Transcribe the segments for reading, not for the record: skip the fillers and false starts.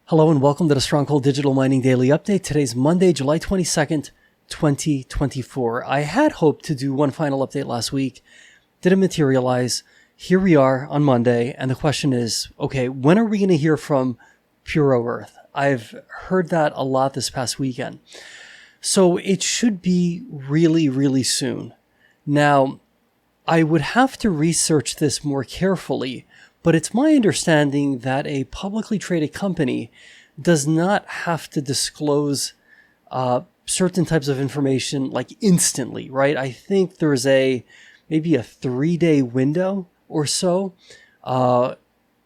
Hello and welcome to the Stronghold Digital Mining Daily Update. Today's Monday, July 22nd, 2024. I had hoped to do one final update last week. Didn't materialize. Here we are on Monday, and the question is, okay, when are we going to hear from Puro Earth? I've heard that a lot this past weekend. So it should be really, really soon. Now, I would have to research this more carefully, but it's my understanding that a publicly traded company does not have to disclose certain types of information like instantly, right? I think there's maybe a 3-day window or so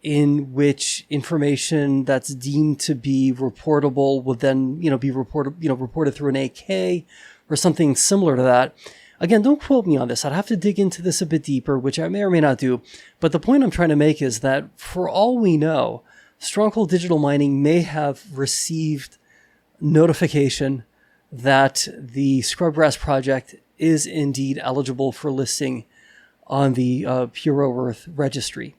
in which information that's deemed to be reportable will then, be reported through an 8K or something similar to that. Again, don't quote me on this. I'd have to dig into this a bit deeper, which I may or may not do. But the point I'm trying to make is that for all we know, Stronghold Digital Mining may have received notification that the Scrubgrass project is indeed eligible for listing on the Puro Earth registry.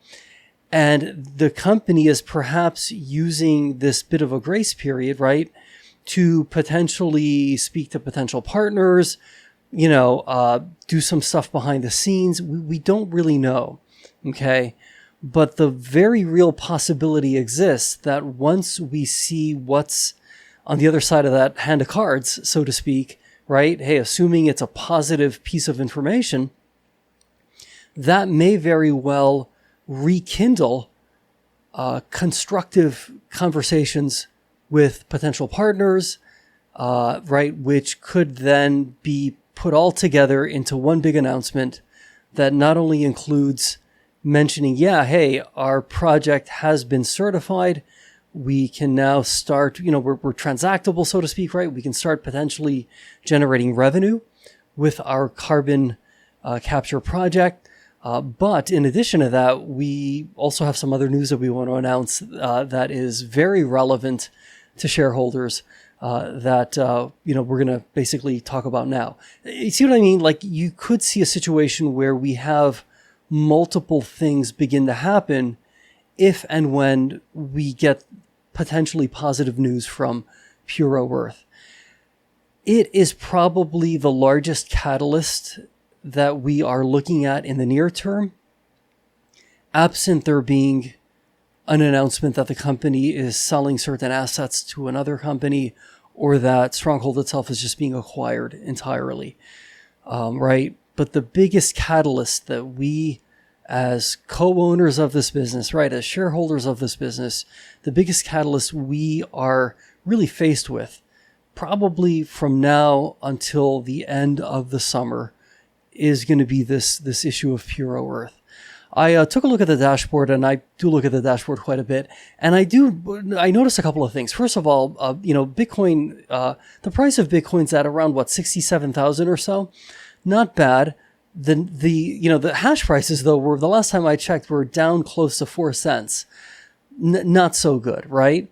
And the company is perhaps using this bit of a grace period, right, to potentially speak to potential partners, do some stuff behind the scenes. We don't really know, okay? But the very real possibility exists that once we see what's on the other side of that hand of cards, so to speak, right? Hey, assuming it's a positive piece of information, that may very well rekindle constructive conversations with potential partners, right? Which could then be put all together into one big announcement that not only includes mentioning, hey, our project has been certified. We can now start, we're transactable, so to speak, right? We can start potentially generating revenue with our carbon capture project. But in addition to that, we also have some other news that we want to announce that is very relevant to shareholders that we're going to basically talk about now. You see what I mean? Like, you could see a situation where we have multiple things begin to happen if and when we get potentially positive news from Puro Earth. It is probably the largest catalyst that we are looking at in the near term, absent there being an announcement that the company is selling certain assets to another company, or that Stronghold itself is just being acquired entirely, right? But the biggest catalyst that we, as co-owners of this business, right, as shareholders of this business, the biggest catalyst we are really faced with, probably from now until the end of the summer, is going to be this issue of Puro Earth. I took a look at the dashboard, and I do look at the dashboard quite a bit, and I noticed a couple of things. First of all, Bitcoin, the price of Bitcoin's at around 67,000 or so. Not bad. The hash prices, though, were, the last time I checked, were down close to 4 cents. Not so good, right?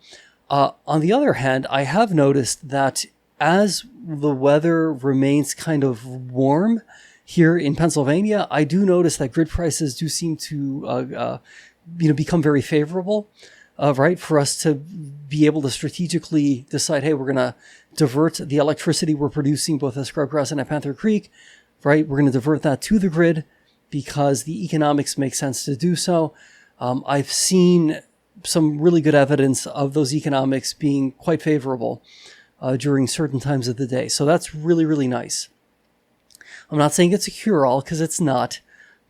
On the other hand, I have noticed that as the weather remains kind of warm here in Pennsylvania, I do notice that grid prices do seem to, become very favorable, right? For us to be able to strategically decide, hey, we're going to divert the electricity we're producing both at Scrubgrass and at Panther Creek, right? We're going to divert that to the grid because the economics make sense to do so. I've seen some really good evidence of those economics being quite favorable during certain times of the day. So that's really, really nice. I'm not saying it's a cure-all, because it's not,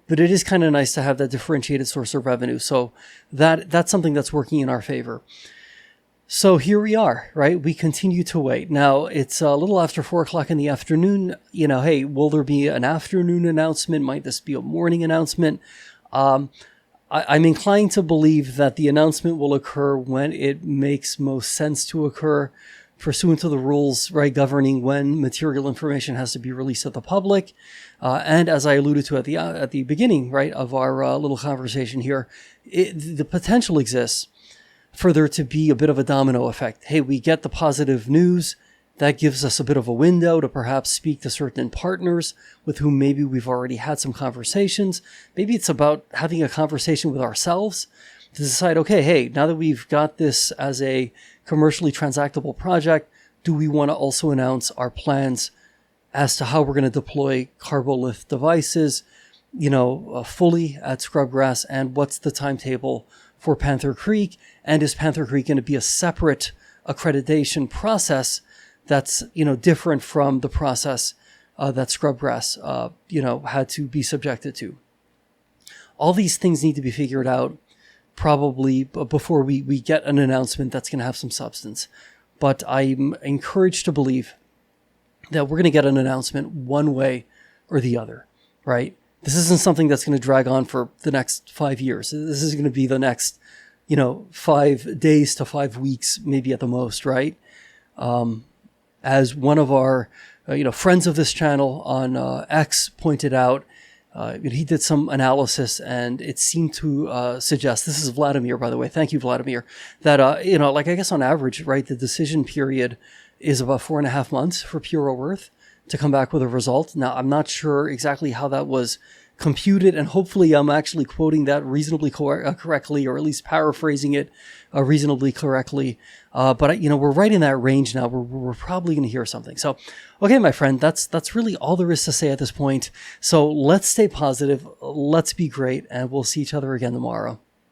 but it is kind of nice to have that differentiated source of revenue. So that's something that's working in our favor. So here we are, right? We continue to wait. Now, it's a little after 4 o'clock in the afternoon. Hey, will there be an afternoon announcement? Might this be a morning announcement? I'm inclined to believe that the announcement will occur when it makes most sense to occur, pursuant to the rules, right, governing when material information has to be released to the public. And as I alluded to at the beginning, right, of our little conversation here, the potential exists for there to be a bit of a domino effect. Hey, we get the positive news. That gives us a bit of a window to perhaps speak to certain partners with whom maybe we've already had some conversations. Maybe it's about having a conversation with ourselves to decide, okay, hey, now that we've got this as a commercially transactable project, do we want to also announce our plans as to how we're going to deploy Carbolith devices, fully at Scrubgrass, and what's the timetable for Panther Creek? And is Panther Creek going to be a separate accreditation process that's, different from the process that Scrubgrass, had to be subjected to? All these things need to be figured out probably before we get an announcement that's going to have some substance. But I'm encouraged to believe that we're going to get an announcement one way or the other, right? This isn't something that's going to drag on for the next 5 years. This is going to be the next, 5 days to 5 weeks, maybe at the most, right? As one of our, friends of this channel on X pointed out, he did some analysis and it seemed to suggest, this is Vladimir, by the way, thank you, Vladimir, that, I guess on average, right, the decision period is about 4.5 months for Puro Earth to come back with a result. Now, I'm not sure exactly how that was computed, and hopefully I'm actually quoting that reasonably correctly, or at least paraphrasing it reasonably correctly. But we're right in that range now. We're probably going to hear something. So, okay, my friend, that's really all there is to say at this point. So let's stay positive. Let's be great, and we'll see each other again tomorrow.